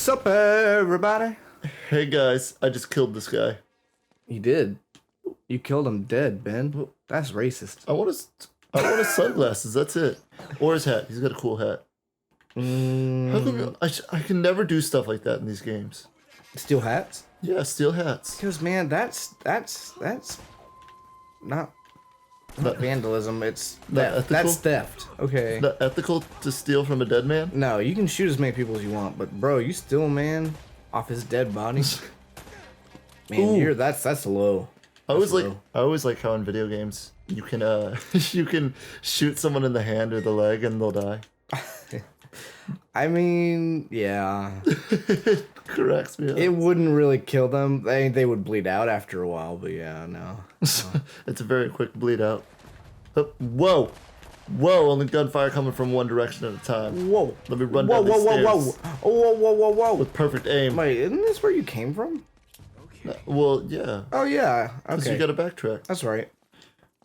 up, everybody? Hey guys, I just killed this guy. You did. You killed him dead, Ben. That's racist. I want his sunglasses. That's it, or his hat. He's got a cool hat. How come I can never do stuff like that in these games? Steal hats? Yeah, steal hats. Because man, that's not vandalism. It's theft. That's theft. Okay. Not ethical to steal from a dead man. No, you can shoot as many people as you want, but bro, you steal a man off his dead body. Man, that's low. I always like how in video games you can you can shoot someone in the hand or the leg and they'll die. I mean, yeah. It cracks me up. It wouldn't really kill them. They would bleed out after a while, but yeah, no. It's a very quick bleed out. Oh, whoa! Only gunfire coming from one direction at a time. Whoa! Let me run down these stairs. Whoa! With perfect aim. Wait, isn't this where you came from? Well, yeah. Oh yeah. Okay. So you gotta backtrack. That's right.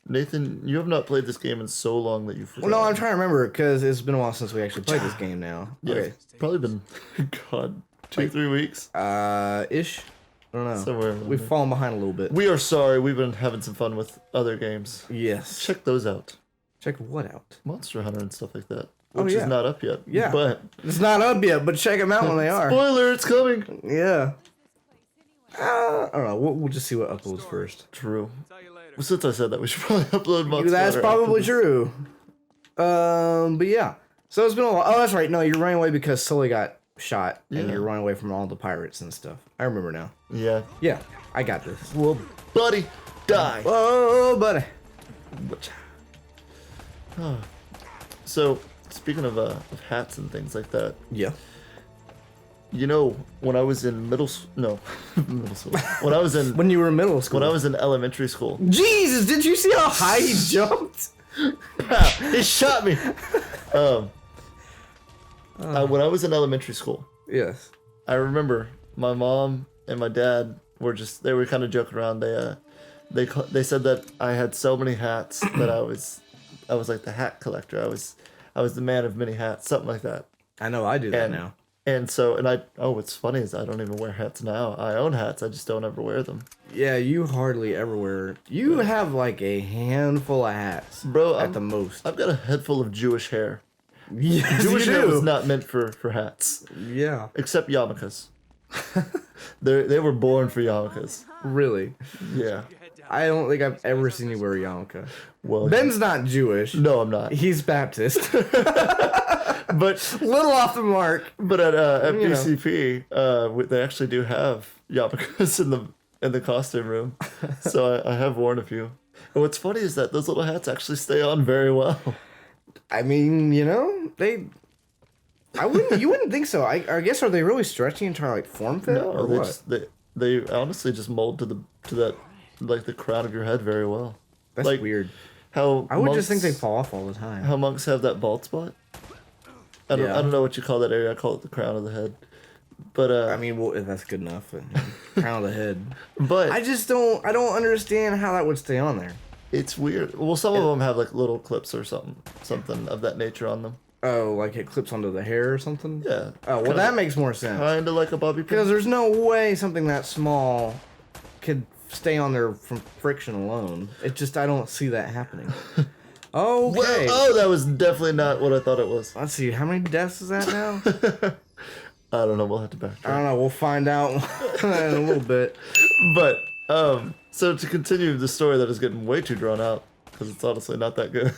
Nathan, you have not played this game in so long that you forgot. Well, no, I'm trying to remember because it's been a while since we actually played this game now. Yeah, Okay. it's probably been, God, 2-3 weeks. Ish. I don't know. Somewhere. We've fallen behind a little bit. We are sorry. We've been having some fun with other games. Yes. Check those out. Check what out? Monster Hunter and stuff like that. Oh, Which yeah. is not up yet. Yeah. But It's not up yet, but check them out when they are. spoiler, it's coming. Yeah. I don't know. We'll just see what uploads first. True. Well, since I said that, we should probably upload Monster That's Hunter probably after this. true. But yeah. So it's been a while. Oh, that's right. No, you're running away because Sully got shot, and you're running away from all the pirates and stuff. I remember now. Yeah. Yeah, I got this. Well, buddy, die. Whoa, buddy. So, speaking of hats and things like that, Yeah. you know, when I was in middle school, when I was in When you were in middle school. when I was in elementary school, Jesus, did you see how high he jumped? he shot me. When I was in elementary school, Yes. I remember my mom and my dad they were kind of joking around. They said that I had so many hats that I was like the hat collector. I was the man of many hats, something like that. I know I do that now. And so, what's funny is I don't even wear hats now. I own hats, I just don't ever wear them. Yeah, you hardly ever wear. You have like a handful of hats, Bro, at the most. I've got a head full of Jewish hair. Yes, Jewish you hair do. was not meant for hats. Yeah, Except yarmulkes. They were born for yarmulkes. really. Yeah. I don't think I've ever seen you wear a yarmulke. Well, Ben's not Jewish. no, I'm not. He's Baptist. But Little off the mark. But at You know. BCP, they actually do have yarmulkes in the costume room. So I have worn a few. And what's funny is that those little hats actually stay on very well. I mean, you know, you wouldn't think so. I guess, are they really stretchy and trying to like form fit No, or what? they honestly just mold to that like the crown of your head very well. That's like weird. How I would just think they fall off all the time. How monks have that bald spot. I don't know what you call that area. I call it the crown of the head. But I mean, well, if that's good enough. Crown of the head. But I don't understand how that would stay on there. it's weird. Well, some of them have like little clips or something of that nature on them. Oh, like it clips onto the hair or something? Yeah. Oh, well, that makes more sense. Kind of like a bobby pin. Because there's no way something that small could stay on there from friction alone. I don't see that happening. Okay. Well, that was definitely not what I thought it was. Let's see, how many deaths is that now? I don't know. We'll have to backtrack. I don't know. We'll find out in a little bit. But so to continue the story that is getting way too drawn out because it's honestly not that good.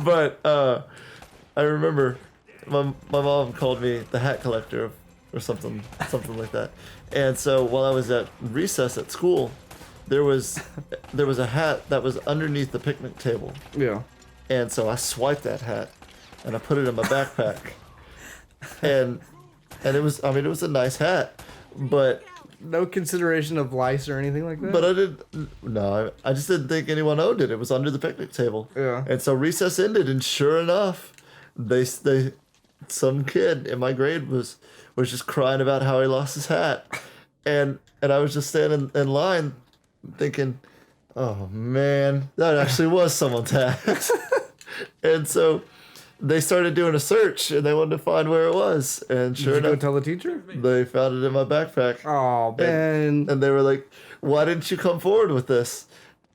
But I remember my mom called me the hat collector or something like that. And so while I was at recess at school, there was a hat that was underneath the picnic table. Yeah. And so I swiped that hat and I put it in my backpack. And it was a nice hat, but No consideration of lice or anything like that? I just didn't think anyone owned it. It was under the picnic table. Yeah. And so recess ended, and sure enough, some kid in my grade was just crying about how he lost his hat. And I was just standing in line thinking, oh man, that actually was someone's hat. And so they started doing a search and they wanted to find where it was. And sure Did you go enough, tell the teacher? they found it in my backpack. Oh, Ben. And they were like, "Why didn't you come forward with this?"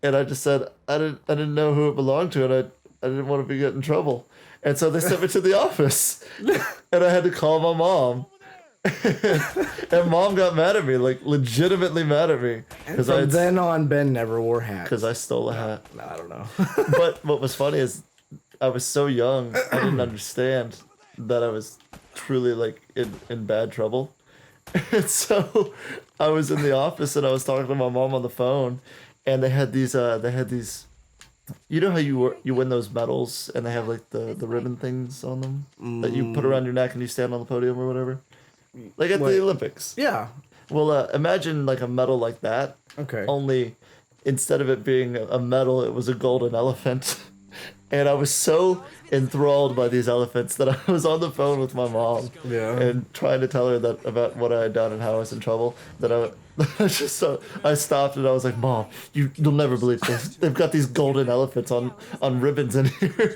And I just said, "I didn't know who it belonged to, and I didn't want to be getting in trouble." And so they sent me to the office, and I had to call my mom. And mom got mad at me, like legitimately mad at me, Because from then on, Ben never wore hats. because I stole a hat. No, I don't know. But what was funny is I was so young, I didn't understand that I was truly like in bad trouble. And so I was in the office and I was talking to my mom on the phone, and they had these you know how you win those medals and they have like the ribbon things on them that you put around your neck and you stand on the podium or whatever? Like at the Olympics. Yeah. Well, imagine like a medal like that. Okay. Only instead of it being a medal, it was a golden elephant. And I was so enthralled by these elephants that I was on the phone with my mom and trying to tell her that about what I had done and how I was in trouble. That I stopped and I was like, "Mom, you'll never believe this. They've got these golden elephants on ribbons in here."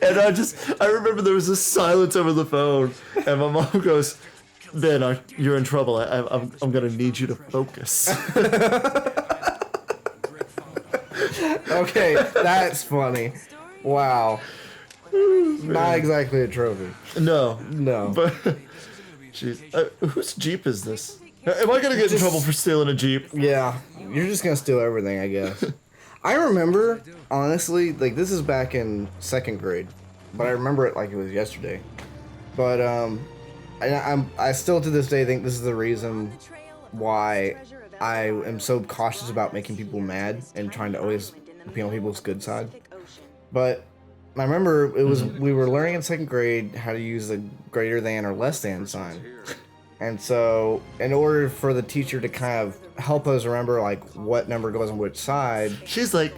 And I remember there was this silence over the phone, and my mom goes, "Ben, you're in trouble. I'm gonna need you to focus." Okay, that's funny. Wow. Not exactly a trophy. No, No. but jeez, whose Jeep is this? Am I gonna get in trouble for stealing a Jeep? Yeah, you're just gonna steal everything, I guess. I remember, honestly, like this is back in 2nd grade, but I remember it like it was yesterday. But I still to this day think this is the reason why I am so cautious about making people mad and trying to always be on people's good side. But I remember it was we were learning in 2nd grade how to use the greater than or less than sign. And so in order for the teacher to kind of help us remember like what number goes on which side, She's like,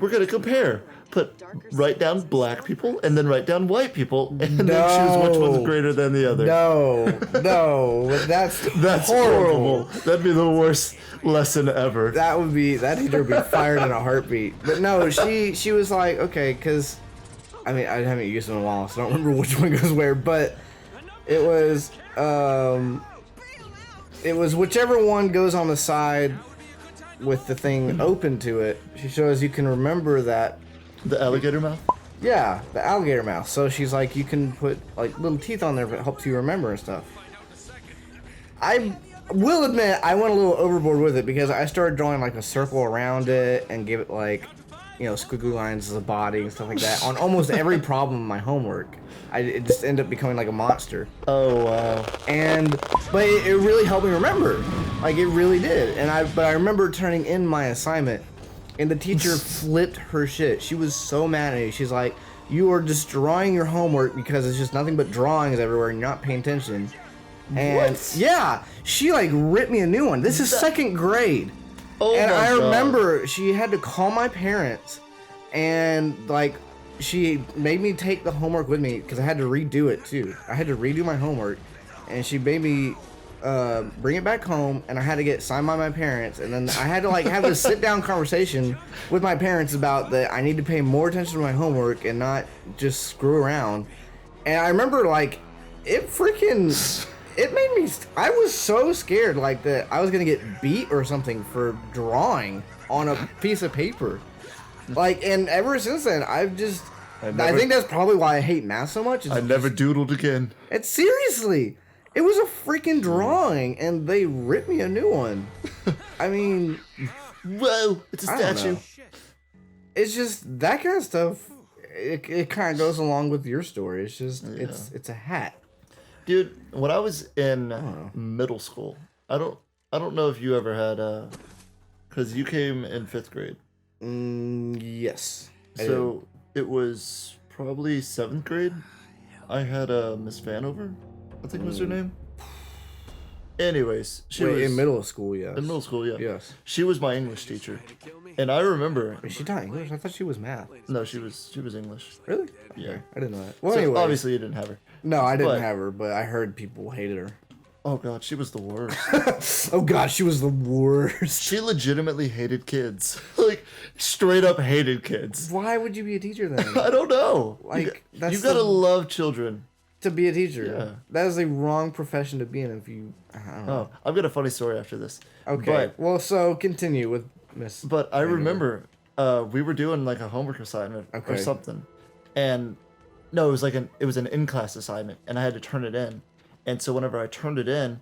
we're gonna compare. Write down black people and then write down white people and then choose which one's greater than the other. No, that's horrible. That'd be the worst lesson ever. That teacher would be fired in a heartbeat. But no, she was like, okay, because I mean I haven't used them in a while, so I don't remember which one goes where, but it was whichever one goes on the side with the thing open to it. She shows you can remember that. The alligator mouth? Yeah, the alligator mouth. So she's like, you can put like little teeth on there if it helps you remember and stuff. I will admit, I went a little overboard with it because I started drawing like a circle around it and gave it like, squiggly lines as a body and stuff like that on almost every problem in my homework. It just ended up becoming like a monster. Oh wow! But it really helped me remember, like it really did. But I remember turning in my assignment. And the teacher flipped her shit. She was so mad at me. She's like, "You are destroying your homework because it's just nothing but drawings everywhere and you're not paying attention." And what? Yeah, she like ripped me a new one. This is 2nd grade. Oh and my I God. remember she had to call my parents and like she made me take the homework with me because I had to redo it too. I had to redo my homework and she made me bring it back home, and I had to get signed by my parents, and then I had to like have a sit down conversation with my parents about that I need to pay more attention to my homework and not just screw around. And I remember like it made me I was so scared like that I was gonna get beat or something for drawing on a piece of paper. Like, and ever since then I think that's probably why I hate math so much. I never doodled again. It's seriously. It was a freaking drawing, and they ripped me a new one. I mean, well, it's a statue. It's just that kind of stuff. It kind of goes along with your story. It's just it's a hat, dude. When I was in middle school, I don't know if you ever had because you came in 5th grade. Yes. So it was probably 7th grade. I had Miss Vanover. I think was her name. Anyways, she was in middle school, yes. In middle school, yeah. Yes. She was my English teacher, and I remember. Is she taught English? I thought she was math. No, she was English. Really? Yeah. Okay. I didn't know that. Well, so anyway. Obviously, you didn't have her. No, I didn't have her, but I heard people hated her. Oh god, she was the worst. Oh god, she was the worst. She legitimately hated kids. Like, straight up hated kids. Why would you be a teacher then? I don't know. Like, you gotta love children. To be a teacher. Yeah. That is the wrong profession to be in if you... I don't know. Oh, I've got a funny story after this. Okay, well, so continue with Miss... But I remember we were doing like a homework assignment or something. And no, it was an in-class assignment, and I had to turn it in. And so whenever I turned it in,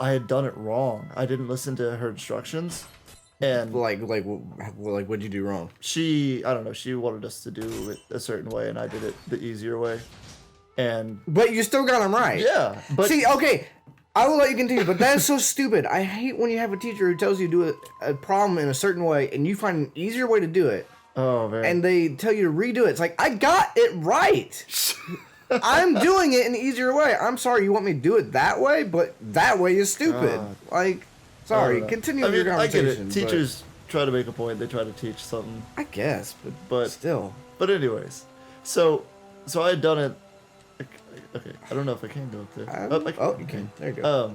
I had done it wrong. I didn't listen to her instructions. And what'd you do wrong? I don't know, she wanted us to do it a certain way, and I did it the easier way. But you still got them right. Yeah. But see, okay, I will let you continue, but that is so stupid. I hate when you have a teacher who tells you to do a problem in a certain way, and you find an easier way to do it. Oh, man. And they tell you to redo it. It's like, I got it right. I'm doing it an easier way. I'm sorry you want me to do it that way, but that way is stupid. Sorry, continue with your conversation. I get it. Teachers try to make a point. They try to teach something. I guess, but still. But anyways, so I had done it. Okay, I don't know if I can go up there. You can. There you go.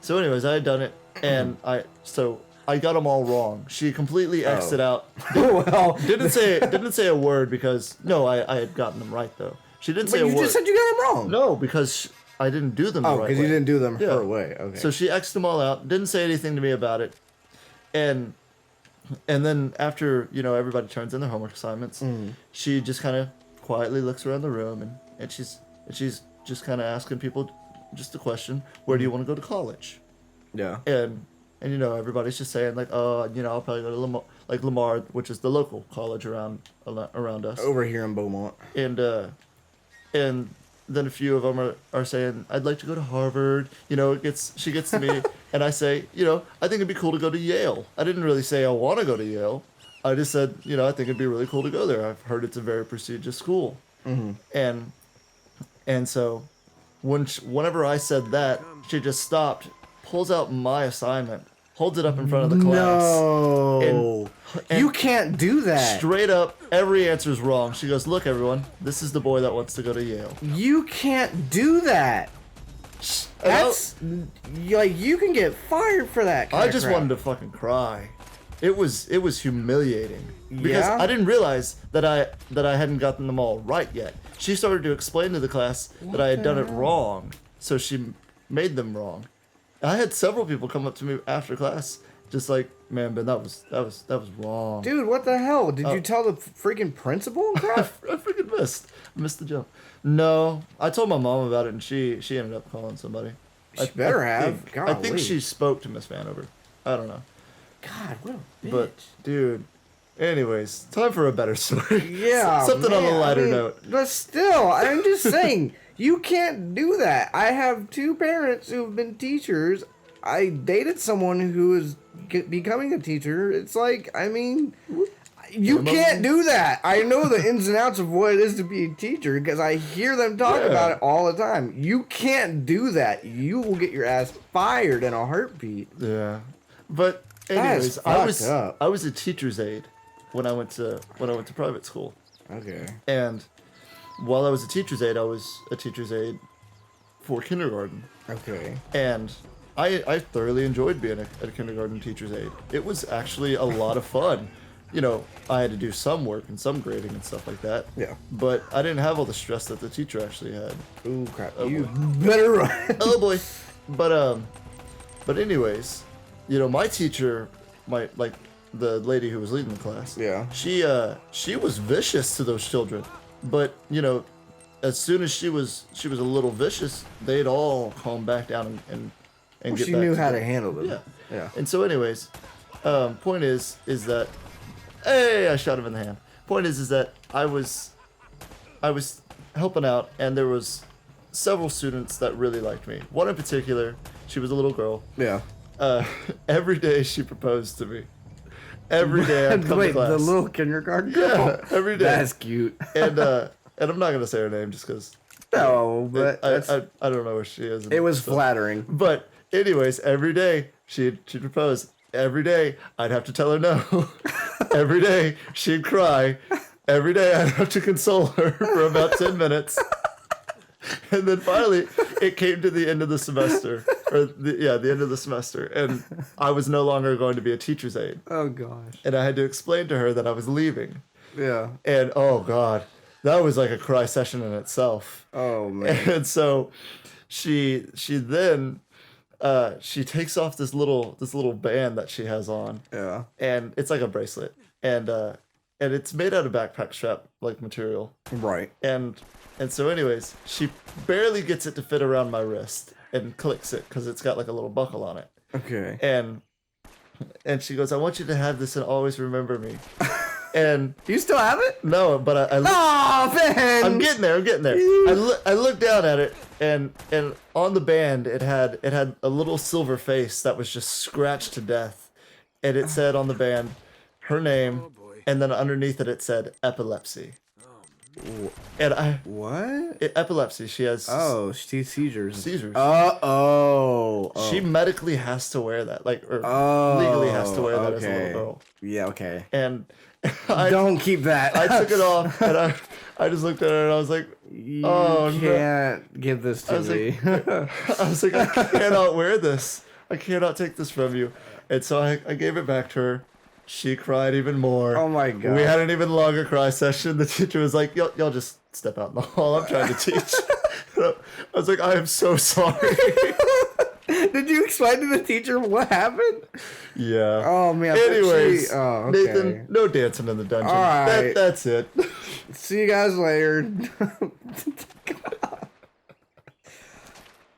So anyways, I had done it, and I got them all wrong. She completely X'd it out. Well, didn't say a word because I had gotten them right though. She didn't say a word. You just said you got them wrong. No, because I didn't do them the right way. Because you didn't do them her way. Okay. So she X'd them all out. Didn't say anything to me about it, and then after everybody turns in their homework assignments, she just kind of quietly looks around the room and she's just kind of asking people just a question: where do you want to go to college? Yeah. And everybody's just saying like, oh, I'll probably go to Lamar, which is the local college around us. Over here in Beaumont. And then a few of them are saying, I'd like to go to Harvard. She gets to me, and I say, I think it'd be cool to go to Yale. I didn't really say I want to go to Yale. I just said, I think it'd be really cool to go there. I've heard it's a very prestigious school. Mm-hmm. And so whenever I said that, she just stopped, pulls out my assignment, holds it up in front of the class. No. And you can't do that. Straight up, every answer is wrong. She goes, look, everyone, this is the boy that wants to go to Yale. You can't do that. That's you can get fired for that. I just wanted to fucking cry. It was humiliating because I didn't realize that I hadn't gotten them all right yet. She started to explain to the class that I had done it wrong, so she made them wrong. I had several people come up to me after class, just like, man, Ben, that was wrong. Dude, what the hell? Did you tell the freaking principal? I freaking missed the joke. No, I told my mom about it, and she ended up calling somebody. She better have. I think she spoke to Miss Vanover. I don't know. God, what a bitch. But, dude, anyways, time for a better story. Yeah, something on a lighter note. But still, I'm just saying, you can't do that. I have two parents who've been teachers. I dated someone who is becoming a teacher. It's like, you can't do that. I know the ins and outs of what it is to be a teacher because I hear them talk about it all the time. You can't do that. You will get your ass fired in a heartbeat. Yeah. But anyways, I was a teacher's aide when I went to private school. Okay. And while I was a teacher's aide, I was a teacher's aide for kindergarten. Okay. And I thoroughly enjoyed being a kindergarten teacher's aide. It was actually a lot of fun. I had to do some work and some grading and stuff like that. Yeah. But I didn't have all the stress that the teacher actually had. Ooh, crap. You better run. Oh, boy. But anyways, my teacher, the lady who was leading the class. Yeah. She was vicious to those children. But, as soon as she was a little vicious, they'd all calm back down and get back. She knew how to handle them. Yeah. Yeah. And so anyways, point is that, hey, I shot him in the hand. Point is that I was helping out, and there was several students that really liked me. One in particular, she was a little girl. Yeah. Every day she proposed to me. Every day I'd come to class. The little kindergarten girl? Yeah, every day. That's cute. And I'm not going to say her name just because... No, but... I don't know where she is. It was flattering. But anyways, every day she'd propose. Every day I'd have to tell her no. Every day she'd cry. Every day I'd have to console her for about 10 minutes. And then finally, it came to the end of the semester, the end of the semester, and I was no longer going to be a teacher's aide, Oh gosh. and I had to explain to her that I was leaving, Yeah. and oh god, that was like a cry session in itself. Oh man. And so, she then, she takes off this little band that she has on, Yeah. and it's like a bracelet, and it's made out of backpack strap like material. Right. And so anyways, she barely gets it to fit around my wrist and clicks it because it's got like a little buckle on it. Okay. And she goes, I want you to have this and always remember me. And Do you still have it? no, but Oh man. I'm getting there. I looked down at it, and on the band it had a little silver face that was just scratched to death, and it said on the band her name, and then underneath it said epilepsy. And What? epilepsy. She has Oh, seizures. seizures. Oh. She medically has to wear that, like, or Oh, legally has to wear that as a okay. little girl. Yeah. Okay. And Don't keep that. I took it off, and I just looked at her, and I was like, You oh no. can't give this to was me. I was like, I cannot wear this. I cannot take this from you. And so I gave it back to her. She cried even more. Oh my god. We had an even longer cry session. The teacher was like, y'all just step out in the hall. I'm trying to teach. I was like, I am so sorry. Did you explain to the teacher what happened? Yeah. Oh man. Anyways, okay. Nathan, no dancing in the dungeon. All right. That's it. See you guys later.